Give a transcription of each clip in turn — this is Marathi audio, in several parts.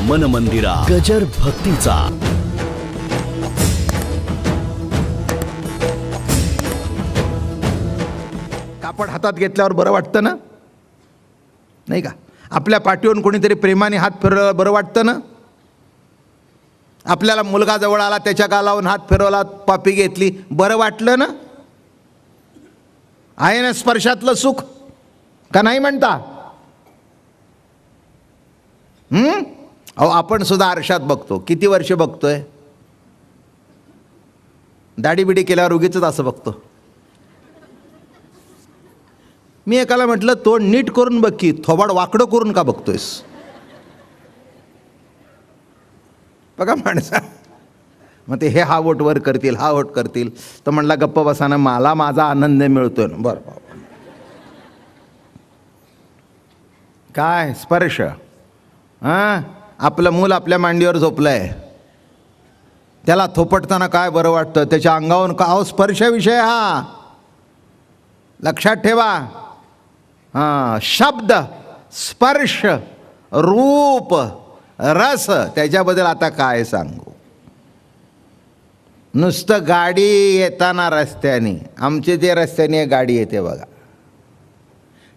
मन मंदिरा गजर भक्तीचा. कापड हातात घेतल्यावर बरं वाटतं ना, नाही का? आपल्या पाठीवरून कोणीतरी प्रेमाने हात फिरवला बरं वाटतं ना. आपल्याला मुलगा जवळ आला, त्याच्या गालावरून हात फिरवला, पापी घेतली, बरं वाटलं ना. आहे ना स्पर्शातलं सुख, का नाही म्हणता? अहो आपण सुद्धा आरशात बघतो, किती वर्ष बघतोय? दाढी बिडी केल्यावर उगीच असं बघतो. मी एकाला म्हटलं तोंड नीट करून बघ की, थोबाड वाकडं करून का बघतोयस? बघा माणसा, मग ते हे हा वोट वर करतील, हा वोट करतील. तर म्हणला गप्प बसाना, मला माझा आनंद मिळतोय ना. बरं बाबा, काय स्पर्श. हां, आपलं मूल आपल्या मांडीवर झोपलंय, त्याला थोपटताना काय बरं वाटतं, त्याच्या अंगावरून का. अहो स्पर्शाविषय हा लक्षात ठेवा. हां, शब्द, स्पर्श, रूप, रस, त्याच्याबद्दल आता काय सांगू. नुसतं गाडी येताना रस्त्याने, आमचे ते रस्त्याने गाडी येते बघा,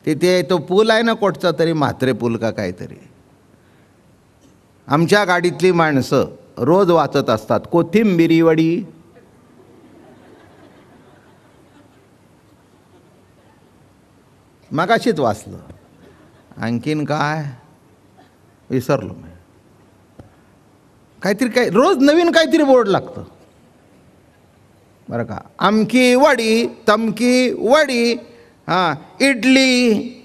तिथे तो पूल आहे ना कोटचा तरी, म्हात्रे पूल का काहीतरी, आमच्या गाडीतली माणसं रोज वाचत असतात कोथिंबिरी वडी. मगाशीच वाचलं, आणखीन काय विसरलो मी. काहीतरी काय रोज नवीन काहीतरी बोर्ड लागतं बरं का. अमकी वडी, तमकी वडी, हां इडली,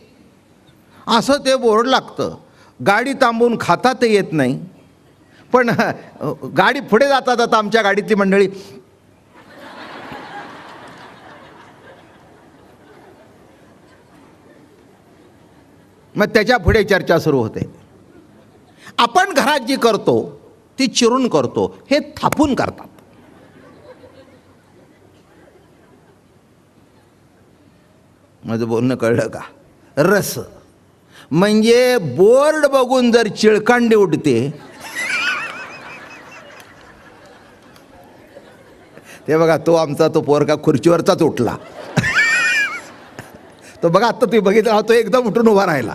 असं ते बोर्ड लागतं. गाडी थांबवून खाता तर येत नाही, पण गाडी पुढे जाता जाता आमच्या गाडीतली मंडळी मग त्याच्या पुढे चर्चा सुरू होते. आपण घरात जी करतो ती चिरून करतो, हे थापून करतात. माझं बोलणं कळलं का? रस म्हणजे बोर्ड बघून जर चिळकांडी उडते, ते बघा तो आमचा तो पोरका खुर्चीवरचाच उठला. तो बघा आत्ता तुम्ही बघितला, तो एकदम उठून उभा राहिला.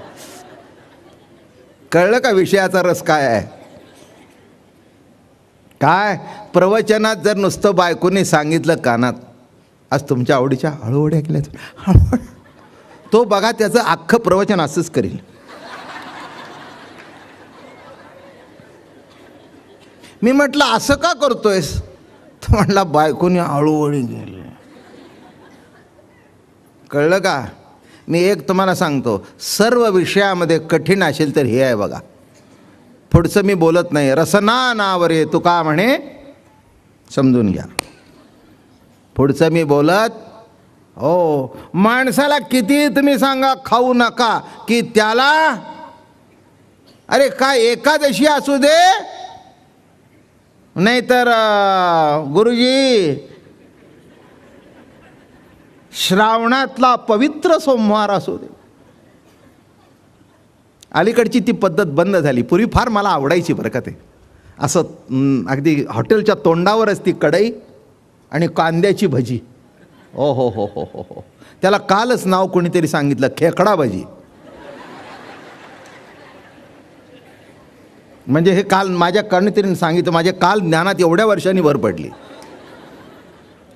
कळलं का विषयाचा रस काय आहे? काय प्रवचनात जर नुसतं बायकोने सांगितलं कानात, आज तुमच्या आवडीच्या हळूहळू ऐकल्या, हळूहळू, तो बघा त्याचं अख्खं प्रवचन असंच करील. मी म्हटलं असं का करतोयस? तो म्हटला बायकोने हळूहळू गेले. कळलं का? मी एक तुम्हाला सांगतो, सर्व विषयामध्ये कठीण असेल तर हे आहे बघा. पुढचं मी बोलत नाही. रसना नावरे तुका म्हणे, समजून घ्या. पुढचं मी बोलत हो. माणसाला किती तुम्ही सांगा खाऊ नका, की त्याला अरे काय एकादशी असू दे, नाहीतर गुरुजी श्रावणातला पवित्र सोमवार असू दे. अलीकडची ती पद्धत बंद झाली. पूर्वी फार मला आवडायची बरं का. ते असं अगदी हॉटेलच्या तोंडावरच ती कढई आणि कांद्याची भजी. ओ हो हो हो हो हो. त्याला कालच नाव कोणीतरी सांगितलं, खेकडा भजी. म्हणजे हे काल माझ्या कोणीतरी सांगितलं, माझ्या काल ज्ञानात एवढ्या वर्षांनी भर पडली.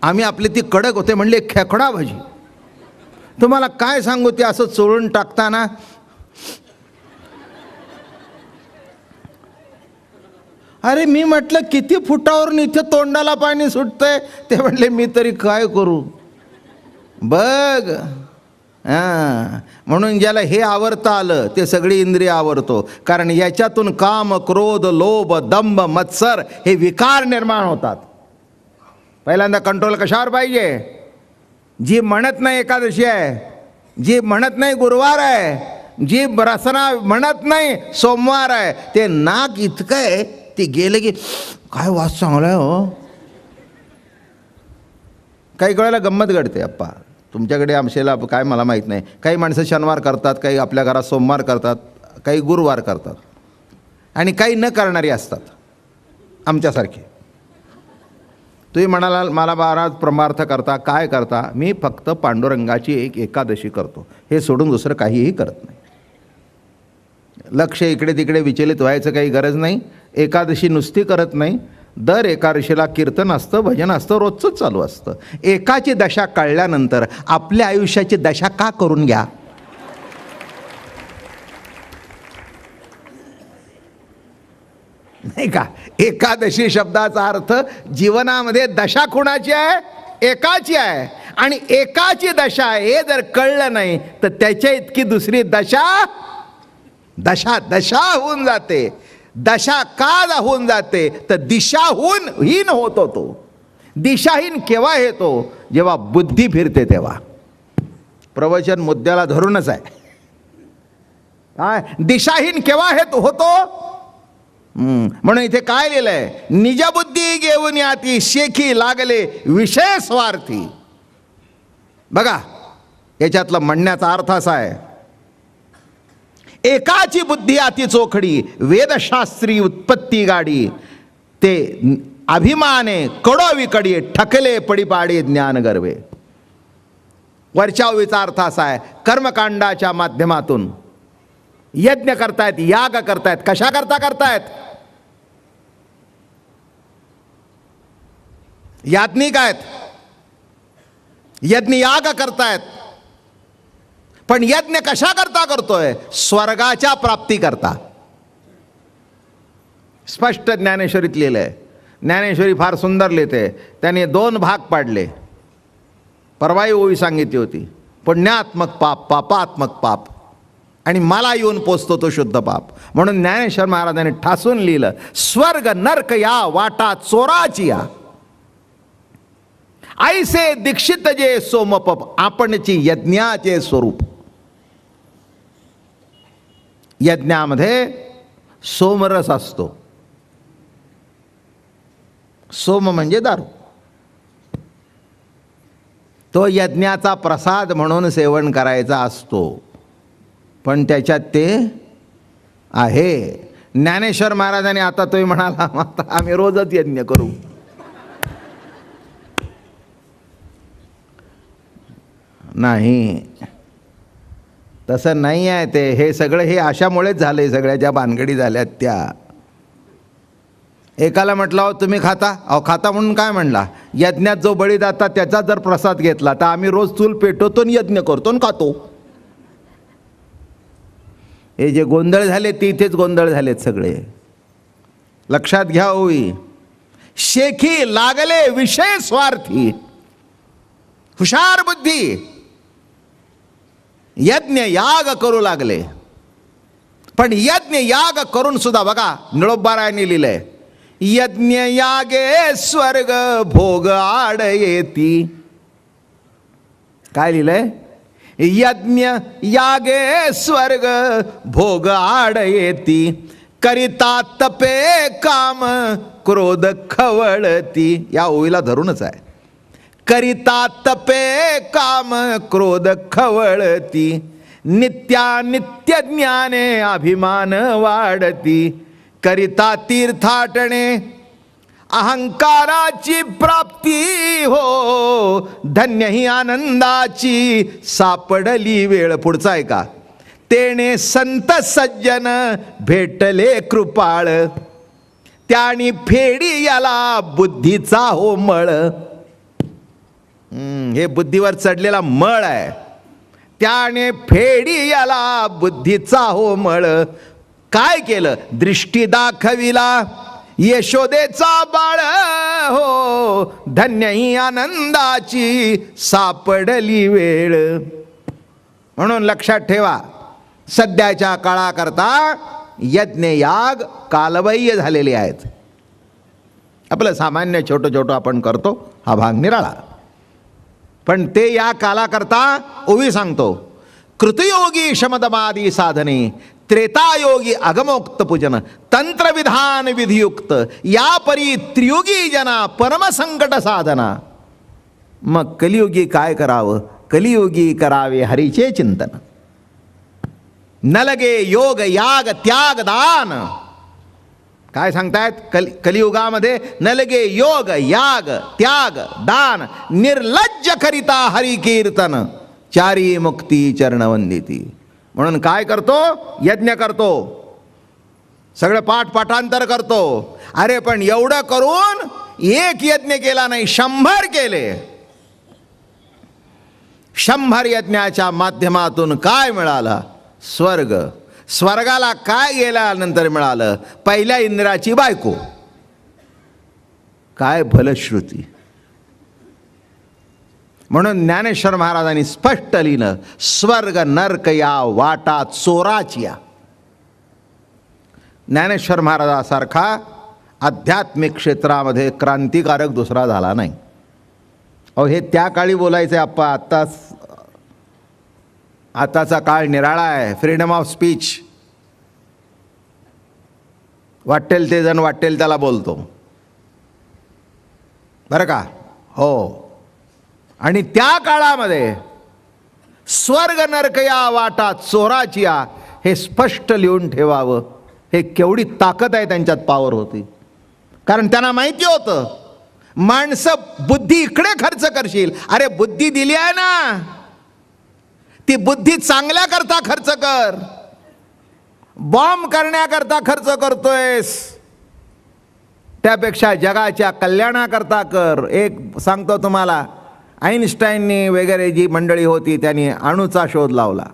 आम्ही आपले ती कडक होते, म्हणले खेकडा भजी. तुम्हाला काय सांगू, ते असं चोळून टाकताना अरे मी म्हटलं किती फुटावरून इथे तोंडाला पाणी सुटतंय. ते म्हणले मी तरी काय करू बघ. हां, म्हणून ज्याला हे आवरता आलं ते सगळी इंद्रिय आवरतो. कारण याच्यातून काम, क्रोध, लोभ, दंभ, मत्सर हे विकार निर्माण होतात. पहिल्यांदा कंट्रोल कशावर पाहिजे? जी म्हणत नाही एकादशी आहे, जी म्हणत नाही गुरुवार आहे, जी रसना म्हणत नाही सोमवार आहे, ते नाक इतकं आहे ते गेलं की काय वास चांगला आहे हो. काही वेळेला गंमत घडते अप्पा तुमच्याकडे, आमशेला काय मला माहीत नाही. काही माणसं शनिवार करतात, काही आपल्या घरात सोमवार करतात, काही गुरुवार करतात. आणि काही न करणारी असतात आमच्यासारखे. तुम्ही म्हणाला मला महाराज परमार्थ करता, काय करता? मी फक्त पांडुरंगाची एक एकादशी करतो, हे सोडून दुसरं काहीही करत नाही. लक्ष इकडे तिकडे विचलित व्हायचं काही गरज नाही. एकादशी नुसती करत नाही, दर एकादशीला कीर्तन असतं, भजन असतं, रोजचंच चालू असतं. एकाची दशा कळल्यानंतर आपल्या आयुष्याची दशा का करून घ्या? नाही का? एकादशी शब्दाचा अर्थ जीवनामध्ये दशा कुणाची आहे? एकाची आहे. आणि एकाची दशा आहे हे जर कळलं नाही तर त्याच्या इतकी दुसरी दशा दशा होऊन जाते. दशा का होऊन जाते तर दिशाहून हीन होतो. तो दिशाहीन केव्हा येतो? जेव्हा बुद्धी फिरते तेव्हा. प्रवचन मुद्द्याला धरूनच आहे. काय दिशाहीन केव्हा होतो? म्हणून इथे काय लिहिलंय? निजबुद्धी घेऊन याती शेखी लागले विषय स्वार्थी. बघा, याच्यातला म्हणण्याचा अर्थ असा आहे, एकाची बुद्धी अति चोखडी, वेदशास्त्री उत्पत्ती गाडी, ते अभिमाने कडोविकडी ठकले पडिपाडे ज्ञान गर्वे. वरच्या ओळीचा अर्थ असा आहे, कर्मकांडाच्या माध्यमातून यज्ञ करतायत, याग करतायत. कशा करता करतायत? याज्ञिक आहेत, यज्ञ याग करतायत. पण यज्ञ कशा करता करतोय? स्वर्गाच्या प्राप्ती करता. स्पष्ट ज्ञानेश्वरीत लिहिलंय. ज्ञानेश्वरी फार सुंदर लिहिते. त्याने 2 भाग पाडले. परवाई ओवी सांगितली होती, पुण्यात्मक पाप, पापात्मक पाप, आणि मला येऊन पोचतो तो शुद्ध पाप. म्हणून ज्ञानेश्वर महाराजांनी ठासून लिहिलं, स्वर्ग नरक या वाटा चोराची या, ऐसे दीक्षित जे सोमपप, आपणची यज्ञाचे स्वरूप. यज्ञामध्ये सोमरस असतो. सोम म्हणजे दारू. तो यज्ञाचा प्रसाद म्हणून सेवन करायचा असतो, पण त्याच्यात ते आहे. ज्ञानेश्वर महाराजांनी, आता तुम्ही म्हणाला आता आम्ही रोजच यज्ञ करू, नाही, तसं नाही आहे ते. हे सगळं हे अशामुळेच झालंय, सगळ्या ज्या भानगडी झाल्यात त्या. एकाला म्हटलं, अहो तुम्ही खाता? अहो खाता म्हणून काय म्हणला? यज्ञात जो बळी जातात त्याचा जर प्रसाद घेतला तर आम्ही रोज चूल पेटवतो आणि यज्ञ करतो आणि खातो. हे जे गोंधळ झाले ते इथेच गोंधळ झालेत सगळे. लक्षात घ्या होई. शेखी लागले विषय स्वार्थी. हुशार बुद्धी यज्ञ याग करू लागले, पण यज्ञ याग करून सुद्धा बघा, निळोबारायांनी लिहिलंय, यज्ञ यागे स्वर्ग भोग आड येती. काय लिहिलंय? यज्ञ यागे स्वर्ग भोग आड येती, करिता तपे काम क्रोध खवळती. या ओळीला धरूनच आहे. करिता तपे काम क्रोध खवळती, नित्यानित्य ज्ञाने अभिमान वाढती, करिता तीर्थाटणे अहंकाराची प्राप्ती हो, धन्य ही आनंदाची सापडली वेळ. पुढचा आहे का? तेने संत सज्जन भेटले कृपाळ, त्यानी फेडी याला बुद्धीचा हो मळ. हे बुद्धीवर चढलेला मळ आहे. त्याने फेडी याला बुद्धीचा हो मळ. काय केलं? दृष्टी दाखविला यशोदेचा बाळ हो, धन्य ही आनंदाची सापडली वेळ. म्हणून लक्षात ठेवा, सध्याच्या काळाकरता यज्ञ याग कालबाह्य झालेले आहेत. आपलं सामान्य छोटं छोटं आपण करतो, हा भाग निराळा. पण ते या कालाकरता ओवी सांगतो, कृतयोगी शमदमादी साधने, त्रेतायोगी अगमोक्त पूजन, तंत्रविधान विधियुक्त, या परी त्रियुगी जना परमसंकट साधना. मग कलियुगी काय करावं? कलियुगी करावे हरीचे चिंतन. न लगे योग याग त्याग दान, काय सांगतायत? कलियुगामध्ये न लगे योग याग त्याग दान निर्लज्ज करिता हरी कीर्तन चारी मुक्ती चरणवंदिती. म्हणून काय करतो? यज्ञ करतो, सगळं पाठांतर करतो. अरे पण एवढं करून एक यज्ञ केला नाही, 100 केले. 100 यज्ञाच्या माध्यमातून काय मिळालं? स्वर्ग. स्वर्गाला काय गेल्यानंतर मिळालं? पहिल्या इंद्राची बायको. काय फलश्रुती. म्हणून ज्ञानेश्वर महाराजांनी स्पष्ट लिहिलं, स्वर्ग नरक या वाटा चोराचिया. ज्ञानेश्वर महाराजासारखा आध्यात्मिक क्षेत्रामध्ये क्रांतिकारक दुसरा झाला नाही. अहो हे त्या काळी बोलायचे आप्पा. आताचा काळ निराळा आहे. Freedom of speech. वाटेल ते जण वाटेल त्याला बोलतो, बरं का? हो. आणि त्या काळामध्ये स्वर्ग नरक या वाटा चोराचिया हे स्पष्ट लिहून ठेवावं. हे केवढी ताकद आहे त्यांच्यात, पावर होती. कारण त्यांना माहिती होतं माणसं बुद्धी इकडे खर्च करशील. अरे बुद्धी दिली आहे ना, ती बुद्धी चांगल्या करता खर्च कर. बॉम्ब करण्याकरता खर्च करतोयस, त्यापेक्षा जगाच्या कल्याणाकरता कर. एक सांगतो तुम्हाला, आईन्स्टाईननी वगैरे जी मंडळी होती त्यांनी अणूचा शोध लावला.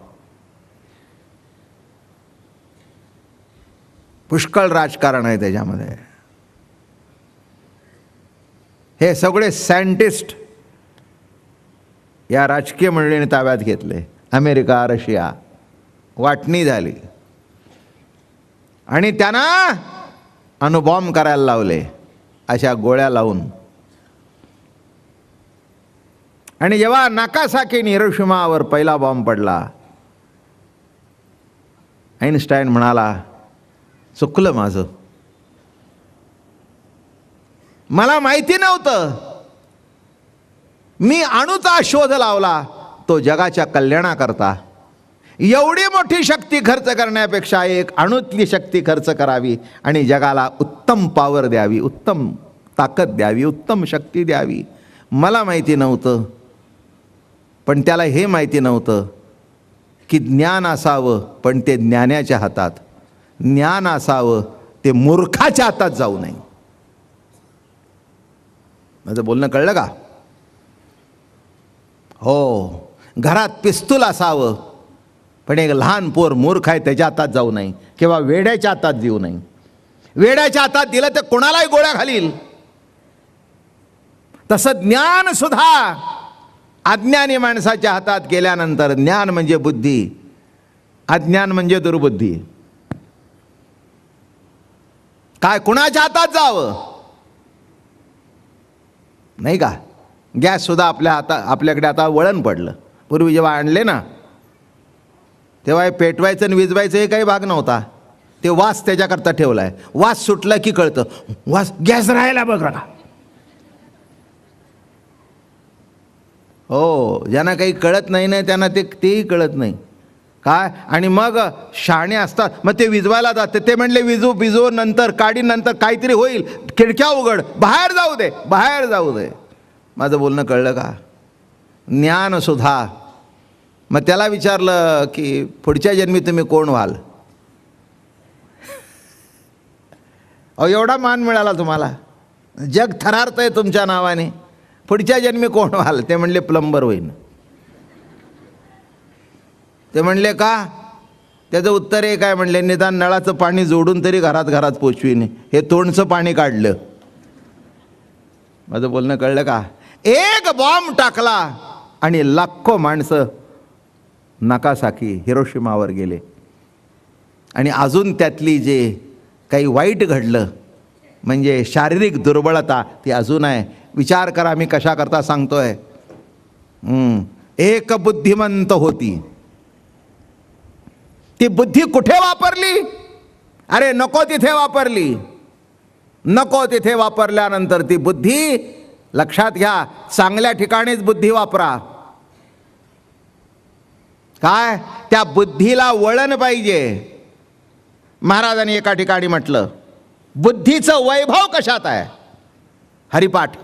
पुष्कळ राजकारण आहे त्याच्यामध्ये. हे सगळे सायंटिस्ट या राजकीय मंडळीने ताब्यात घेतले. अमेरिका, रशिया, वाटणी झाली आणि त्यांना अणुबॉम्ब करायला लावले, अशा गोळ्या लावून. आणि जेव्हा नाकासाकी हिरोशिमावर पहिला बॉम्ब पडला, आईन्स्टाईन म्हणाला, चुकलं माझं, मला माहिती नव्हतं. मी अणुचा शोध लावला तो जगाच्या कल्याणाकरता. एवढी मोठी शक्ती खर्च करण्यापेक्षा एक अणुतली शक्ती खर्च करावी आणि जगाला उत्तम पॉवर द्यावी, उत्तम ताकद द्यावी, उत्तम शक्ती द्यावी. मला माहिती नव्हतं. पण त्याला हे माहिती नव्हतं की ज्ञान असावं पण ते ज्ञानाच्या हातात, ज्ञान असावं ते मूर्खाच्या हातात जाऊ नये. माझं बोलणं कळलं का? हो. घरात पिस्तूल असावं पण एक लहान पोर मूर्ख आहे त्याच्या हातात जाऊ नये, किंवा वेड्याच्या हातात देऊ नये. वेड्याच्या हातात दिलं तर कोणालाही गोळ्या घालील. तसं ज्ञान सुद्धा अज्ञानी माणसाच्या हातात गेल्यानंतर, ज्ञान म्हणजे बुद्धी, अज्ञान म्हणजे दुर्बुद्धी. काय कुणाच्या हातात जावं? नाही का? गॅस सुद्धा आपल्याकडे आता वळण पडलं. पूर्वी जेव्हा आणले ना तेव्हा हे पेटवायचं आणि विजवायचं हे काही भाग नव्हता. ते वास त्याच्याकरता ठेवला आहे. वास सुटला की कळतं, वास गॅस राहायला बघा. हो, ज्यांना काही कळत नाही ना त्यांना तेही कळत नाही काय. आणि मग शहाणे असतात, मग ते विजवायला जाते. ते म्हणले विजू नंतर काढी, नंतर काहीतरी होईल, खिडक्या उघड, बाहेर जाऊ दे, बाहेर जाऊ दे. माझं बोलणं कळलं का? ज्ञान सुद्धा. मग त्याला विचारलं की पुढच्या जन्मी तुम्ही कोण व्हाल? अहो एवढा मान मिळाला तुम्हाला, जग थरारतंय तुमच्या नावाने. पुढच्या जन्मी कोण व्हाल? ते म्हणले प्लंबर होईन. ते म्हणले का? त्याचं उत्तर एक आहे, म्हणले निदान नळाचं पाणी जोडून तरी घरात पोचवीन. हे तोंडचं पाणी काढलं. माझं बोलणं कळलं का? एक बॉम्ब टाकला आणि लाखो माणसं नाकासाकी हिरोशिमावर गेले. आणि अजून त्यातली जे काही वाईट घडलं म्हणजे शारीरिक दुर्बलता ती अजून आहे. विचार करा मी कशा करता सांगतोय. एक बुद्धिमंत होती, ती बुद्धी कुठे वापरली? अरे नको तिथे वापरली. नको तिथे वापरल्यानंतर ती बुद्धी, लक्षात घ्या, चांगल्या ठिकाणीच बुद्धी वापरा. काय? त्या बुद्धीला वळण पाहिजे. महाराजांनी एका ठिकाणी म्हटलं, बुद्धीचं वैभव कशात आहे? हरिपाठ.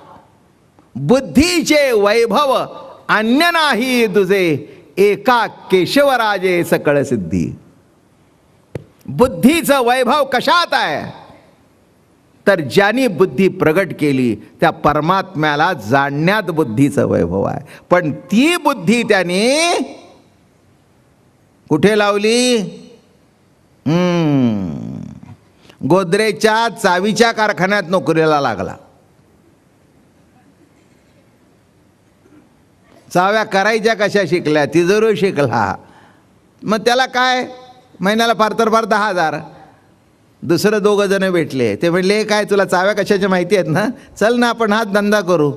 बुद्धीचे वैभव अन्य नाही तुझे, एका केशवराजे सकळ सिद्धी. बुद्धीचं वैभव कशात आहे? तर ज्यांनी बुद्धी प्रगट केली त्या परमात्म्याला जाणण्यात बुद्धीचं वैभव आहे. पण ती बुद्धी त्याने कुठे लावली? गोदरेजच्या चावीच्या कारखान्यात नोकरीला लागला. चाव्या करायच्या कशा शिकल्या? तिजोरी शिकला. मग त्याला काय, महिन्याला फार तर फार 10,000. दुसरं 2 जण भेटले. ते म्हणले काय तुला चाव्या कशाच्या माहिती आहेत ना, चल ना आपण हाच धंदा करू.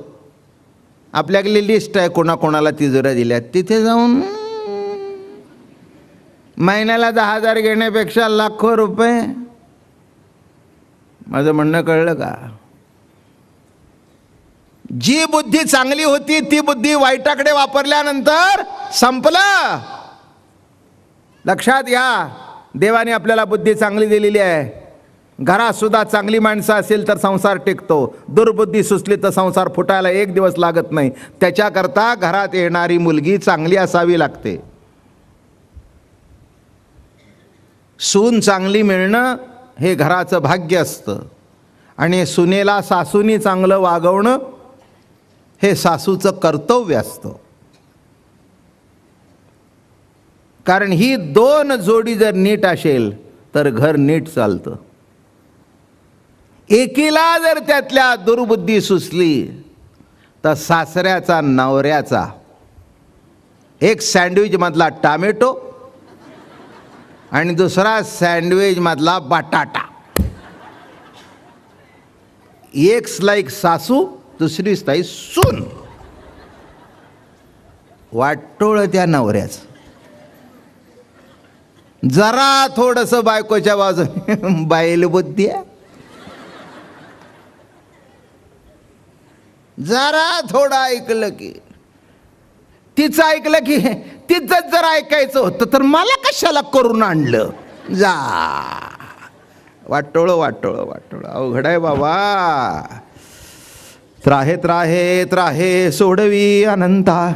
आपल्याकडे लिस्ट आहे कोणाकोणाला तिजोऱ्या दिल्यात. तिथे जाऊन महिन्याला 10,000 घेण्यापेक्षा लाखो रुपये. माझं म्हणणं कळलं का? जी बुद्धी चांगली होती ती बुद्धी वाईटाकडे वापरल्यानंतर संपलं. लक्षात घ्या, देवाने आपल्याला बुद्धी चांगली दिलेली आहे. घरात सुद्धा चांगली माणसं असेल तर संसार टिकतो. दुर्बुद्धी सुचली तर संसार फुटायला 1 दिवस लागत नाही. त्याच्याकरता घरात येणारी मुलगी चांगली असावी लागते. सून चांगली मिळणं हे घराचं भाग्य असतं आणि सुनेला सासूनी चांगलं वागवणं हे सासूचं कर्तव्य असतं. कारण ही 2 जोडी जर नीट असेल तर घर नीट चालतं. एकीला जर त्यातल्या दुर्बुद्धी सुचली तर सासऱ्याचा नवऱ्याचा एक सँडविच मधला टामेटो आणि दुसरा सँडविच मधला बटाटा. एक स्लाईक सासू, दुसरी स्लाईक सून. वाटोळ त्या नवऱ्याचं. जरा थोडंसं बायकोच्या बाजूने बैलबुद्धी आहे. जरा थोडं ऐकलं की, तिचं ऐकलं की तिचंच जर ऐकायचं होतं तर मला कशाला करून आणलं. जा वाटोळ वाटोळ वाटोळ. अवघड आहे बाबा. त्राहे त्राहे त्राहे सोडवी अनंता.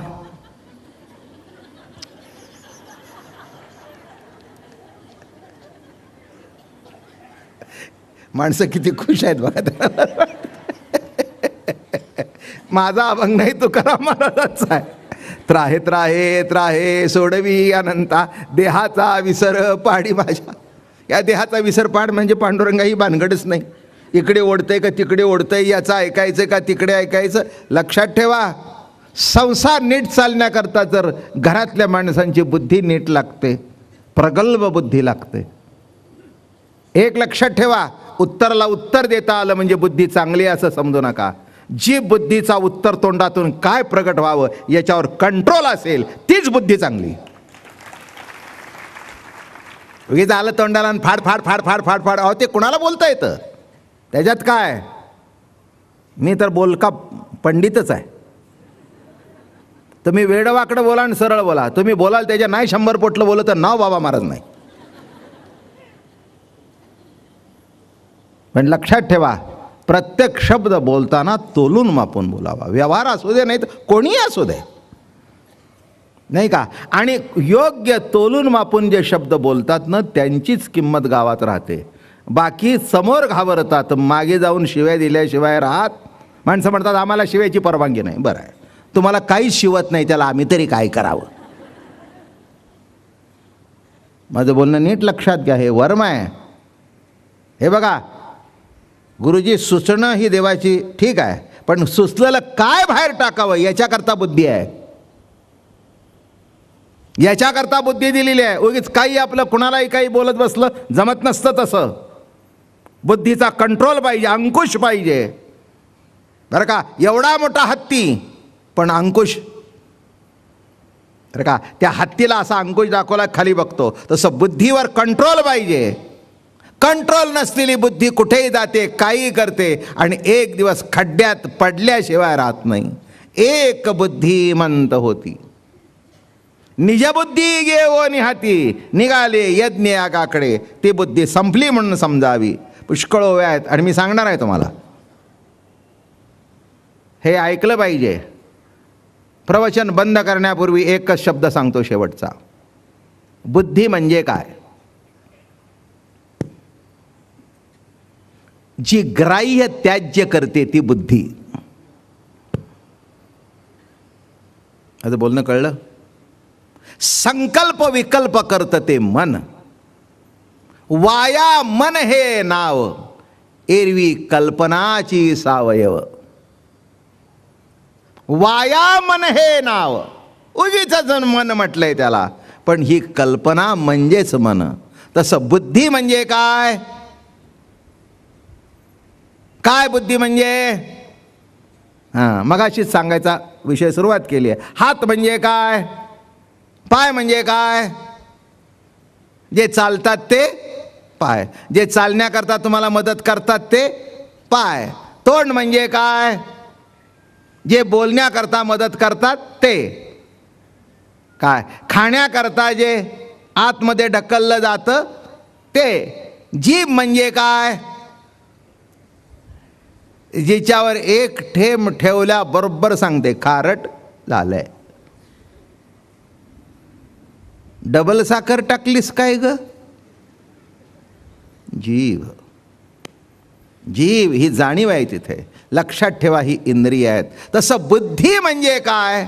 माणसं किती खुश आहेत बघा. माझा अभंग नाही, तुकाराम महाराजांचा आहे. त्राहे त्राहे त्राहे सोडवी अनंता, देहाचा विसर पाडी माझ्या. या देहाचा विसर पाड म्हणजे पांडुरंगा ही भानगडच नाही. इकडे ओढतंय का तिकडे ओढतंय, याचं ऐकायचं का तिकडे ऐकायचं. लक्षात ठेवा, संसार नीट चालण्याकरता जर घरातल्या माणसांची बुद्धी नीट लागते, प्रगल्भ बुद्धी लागते. एक लक्षात ठेवा, उत्तराला उत्तर देता आलं म्हणजे बुद्धी चांगली असं समजू नका. जी बुद्धीचा उत्तर तोंडातून काय प्रगट व्हावं याच्यावर कंट्रोल असेल तीच बुद्धी चांगली. उगीच आलं तोंडाला फाड फाड फाड फाड फाड फाड. अहो ते कुणाला बोलता येतं? त्याच्यात काय, मी तर बोलका पंडितच आहे. तुम्ही वेडवाकडं बोला आणि सरळ बोला. तुम्ही बोलाल त्याच्या नाही 100 पोटलं बोलत तर नाव बाबा महाराज नाही. पण लक्षात ठेवा, प्रत्येक शब्द बोलताना तोलून मापून बोलावा. व्यवहार असू दे नाही तर कोणीही असू दे, नाही का. आणि योग्य तोलून मापून जे शब्द बोलतात ना त्यांचीच किंमत गावात राहते. बाकी समोर घाबरतात, मागे जाऊन शिव्या दिल्याशिवाय राहत. माणसं म्हणतात आम्हाला शिव्याची परवानगी नाही. बरं आहे, तुम्हाला काहीच शिवत नाही, त्याला आम्ही तरी काय करावं. माझं बोलणं नीट लक्षात घ्या, हे वर्म आहे. हे बघा, गुरुजी सुचणं ही देवाची ठीक आहे, पण सुचलेलं काय बाहेर टाकावं याच्याकरता बुद्धी आहे. याच्याकरता बुद्धी दिलेली आहे. उगीच काही आपलं कुणालाही काही बोलत बसलं जमत नसतं तसं. बुद्धीचा कंट्रोल पाहिजे, अंकुश पाहिजे. बरं का, एवढा मोठा हत्ती पण अंकुश. बरं का, त्या हत्तीला असा अंकुश दाखवला खाली बघतो, तसं बुद्धीवर कंट्रोल पाहिजे. कंट्रोल नसलेली बुद्धी कुठेही जाते, काही करते आणि एक दिवस खड्ड्यात पडल्याशिवाय राहत नाही. एक बुद्धिमंत होती, निजबुद्धी घेऊन हाती निघाले यज्ञ यागाकडे. ती बुद्धी संपली म्हणून समजावी. पुष्कळ ओव्या आहेत आणि मी सांगणार आहे तुम्हाला. हे ऐकलं पाहिजे. प्रवचन बंद करण्यापूर्वी एकच शब्द सांगतो शेवटचा. बुद्धी म्हणजे काय? जी ग्राह्य त्याज्य करते ती बुद्धी. आता बोलणं कळलं? संकल्प विकल्प करत ते मन. वाया मन हे नाव, एरवी कल्पनाची सावयव. वाया मन हे नाव, उगीच मन म्हटलंय त्याला, पण ही कल्पना म्हणजेच मन. तसं बुद्धी म्हणजे काय? काय बुद्धी म्हणजे? मगाशीच सांगायचा विषय सुरुवात केली आहे. हात म्हणजे काय? पाय म्हणजे काय? जे चालतात ते पाय, जे चालण्याकरता तुम्हाला मदत करतात ते पाय. तोंड म्हणजे काय? जे बोलण्याकरता मदत करतात ते काय? खाण्याकरता जे आतमध्ये ढकललं जातं ते. जीभ म्हणजे काय? जिच्यावर एक ठेम ठेवल्याबरोबर सांगते खारट झालंय. डबल साखर टाकलीस काय ग? जीभ. जीभ ही जाणीव आहे तिथे. लक्षात ठेवा, ही इंद्रिय आहेत. तसं बुद्धी म्हणजे काय?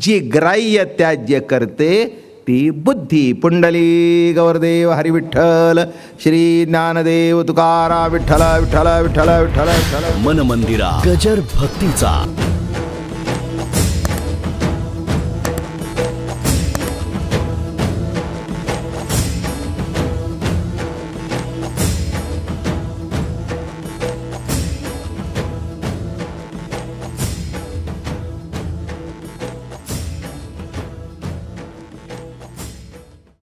जी ग्राह्य त्याज्य करते ती बुद्धी. पुंडली गौरदेव हरी विठ्ठल. श्री ज्ञानदेव तुकाराम विठ्ठल विठ्ठल विठ्ठल विठ्ठल विठ्ठल. मन मंदिरा गजर भक्तीचा.